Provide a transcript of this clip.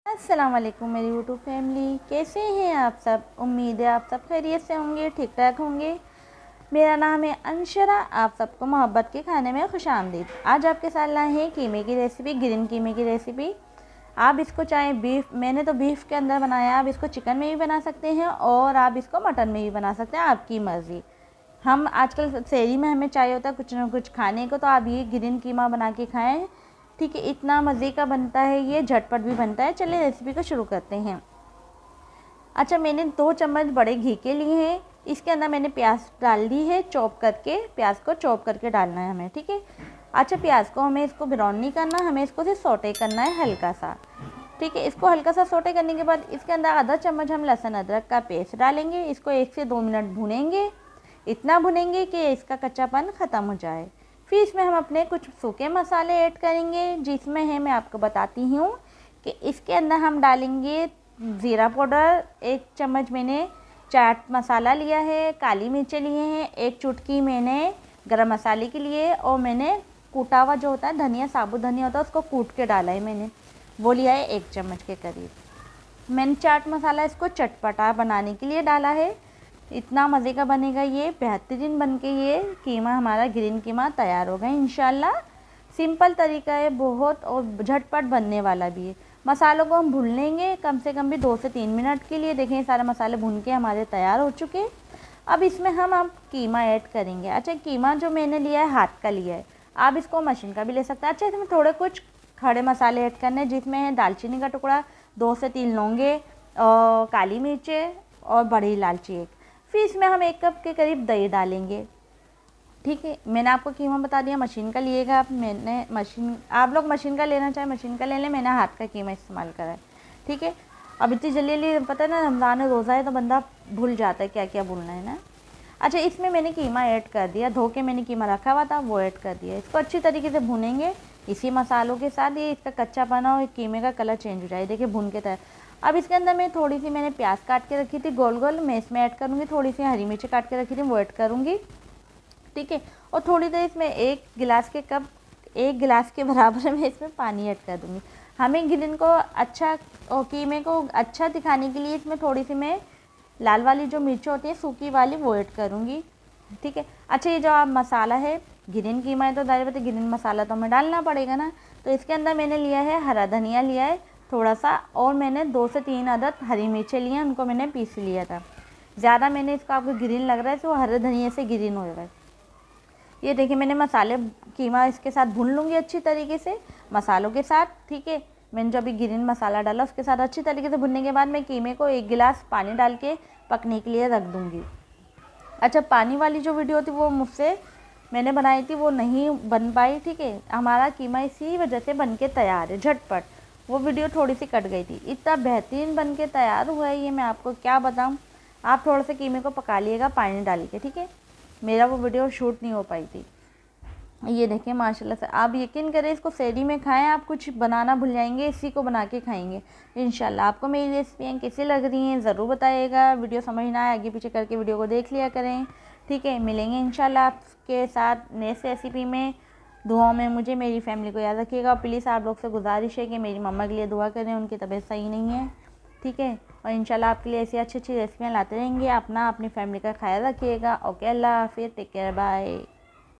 अस्सलाम वालेकुम मेरी यूट्यूब फैमिली, कैसे हैं आप सब। उम्मीद है आप सब खैरियत से होंगे, ठीक ठाक होंगे। मेरा नाम है अंशरा, आप सबको मोहब्बत के खाने में खुश आमदीद। आज आपके साथ लाए हैं कीमे की रेसिपी, ग्रीन कीमे की रेसिपी। आप इसको चाहे बीफ, मैंने तो बीफ के अंदर बनाया, आप इसको चिकन में भी बना सकते हैं और आप इसको मटन में भी बना सकते हैं, आपकी मर्ज़ी। हम आजकल शहरी में हमें चाहिए होता है कुछ ना कुछ खाने को, तो आप ये ग्रीन कीमा बना के खाएँ। ठीक है, इतना मज़े का बनता है, ये झटपट भी बनता है। चलिए रेसिपी को शुरू करते हैं। अच्छा, मैंने 2 चम्मच बड़े घी के लिए हैं। इसके अंदर मैंने प्याज डाल दी है, चॉप करके। प्याज को चॉप करके डालना है हमें, ठीक है। अच्छा, प्याज को हमें इसको ब्राउन नहीं करना, हमें इसको सिर्फ सौटे करना है हल्का सा, ठीक है। इसको हल्का सा सौटे करने के बाद इसके अंदर आधा चम्मच हम लहसुन अदरक का पेस्ट डालेंगे। इसको 1 से 2 मिनट भूनेंगे, इतना भुनेंगे कि इसका कच्चापन ख़त्म हो जाए। फिर इसमें हम अपने कुछ सूखे मसाले ऐड करेंगे, जिसमें है मैं आपको बताती हूँ कि इसके अंदर हम डालेंगे ज़ीरा पाउडर 1 चम्मच, मैंने चाट मसाला लिया है, काली मिर्चें लिए हैं 1 चुटकी मैंने गरम मसाले के लिए, और मैंने कूटा हुआ जो होता है धनिया, साबुत धनिया होता है, उसको कूट के डाला है मैंने, वो लिया है 1 चम्मच के करीब। मैंने चाट मसाला इसको चटपटा बनाने के लिए डाला है। इतना मज़े का बनेगा ये, बेहतरीन बन के ये कीमा, हमारा ग्रीन कीमा तैयार होगा इंशाल्लाह। सिंपल तरीका है बहुत, और झटपट बनने वाला भी है। मसालों को हम भून लेंगे कम से कम भी 2 से 3 मिनट के लिए। देखें, सारे मसाले भून के हमारे तैयार हो चुके। अब इसमें हम अब कीमा ऐड करेंगे। अच्छा, कीमा जो मैंने लिया है हाथ का लिया है, आप इसको मशीन का भी ले सकते हैं। अच्छा, इसमें थोड़े कुछ खड़े मसाले ऐड करने, जिसमें है दालचीनी का टुकड़ा, 2 से 3 लौंगे, और काली मिर्चें और बड़ी इलायची 1। फिर इसमें हम 1 कप के करीब दही डालेंगे, ठीक है। मैंने आपको कीमा बता दिया, मशीन का लिएगा आप, मैंने मशीन, आप लोग मशीन का लेना चाहे मशीन का ले लें, मैंने हाथ का कीमा इस्तेमाल करा है, ठीक है। अब इतनी जल्दी जल्दी, पता है ना रमज़ान रोज़ा है तो बंदा भूल जाता है क्या क्या भूलना है ना। अच्छा, इसमें मैंने कीमा ऐड कर दिया, धो के मैंने कीमा रखा हुआ था वो ऐड कर दिया। इसको अच्छी तरीके से भूनेंगे इसी मसालों के साथ, ये इसका कच्चापना और कीमे का कलर चेंज हो जाए। देखिए भून के तैयार। अब इसके अंदर मैं थोड़ी सी मैंने प्याज काट के रखी थी गोल गोल, मैं इसमें ऐड करूँगी। थोड़ी सी हरी मिर्ची काट के रखी थी वो ऐड करूँगी, ठीक है। और थोड़ी देर इसमें 1 गिलास के बराबर में इसमें पानी ऐड कर दूँगी। हमें ग्रीन को अच्छा और कीमे को अच्छा दिखाने के लिए इसमें थोड़ी सी मैं लाल वाली जो मिर्च होती है सूखी वाली वो ऐड करूँगी, ठीक है। अच्छा, ये जो आप मसाला है, ग्रीन कीमा है तो दाल बात ग्रीन मसाला तो हमें डालना पड़ेगा ना। तो इसके अंदर मैंने लिया है हरा धनिया लिया है थोड़ा सा, और मैंने 2 से 3 अदद हरी मिर्चें ली हैं, उनको मैंने पीस लिया था। ज़्यादा मैंने इसको, आपको ग्रीन लग रहा है तो हरे धनिया से ग्रीन हो रहा है। ये देखिए, मैंने मसाले कीमा इसके साथ भून लूँगी अच्छी तरीके से मसालों के साथ, ठीक है। मैंने जो अभी ग्रीन मसाला डाला उसके साथ अच्छी तरीके से भुनने के बाद मैं कीमे को 1 गिलास पानी डाल के पकने के लिए रख दूँगी। अच्छा, पानी वाली जो वीडियो थी वो मुझसे मैंने बनाई थी, वो नहीं बन पाई, ठीक है। हमारा कीमा इसी वजह से बन के तैयार है झटपट, वो वीडियो थोड़ी सी कट गई थी। इतना बेहतरीन बन के तैयार हुआ है ये, मैं आपको क्या बताऊँ। आप थोड़ा सा कीमे को पका लिएगा पानी डाल के, ठीक है। मेरा वो वीडियो शूट नहीं हो पाई थी। ये देखें माशाल्लाह से, आप यकीन करें इसको शहरी में खाएं, आप कुछ बनाना भूल जाएंगे, इसी को बना के खाएंगे इंशाल्लाह। आपको मेरी रेसिपियाँ कैसी लग रही हैं ज़रूर बताइएगा। वीडियो समझ ना आए आगे पीछे करके वीडियो को देख लिया करें, ठीक है। मिलेंगे इंशाल्लाह आपके साथ नेक्स्ट रेसिपी में। दुआओं में मुझे, मेरी फैमिली को याद रखिएगा, और प्लीज़ आप लोग से गुजारिश है कि मेरी मम्मा के लिए दुआ करें, उनकी तबीयत सही नहीं है, ठीक है। और इंशाल्लाह आपके लिए ऐसी अच्छी अच्छी रेसिपियाँ लाते रहेंगे। अपना अपनी फैमिली का ख्याल रखिएगा। ओके, अल्लाह हाफिज़, टेक केयर, बाय।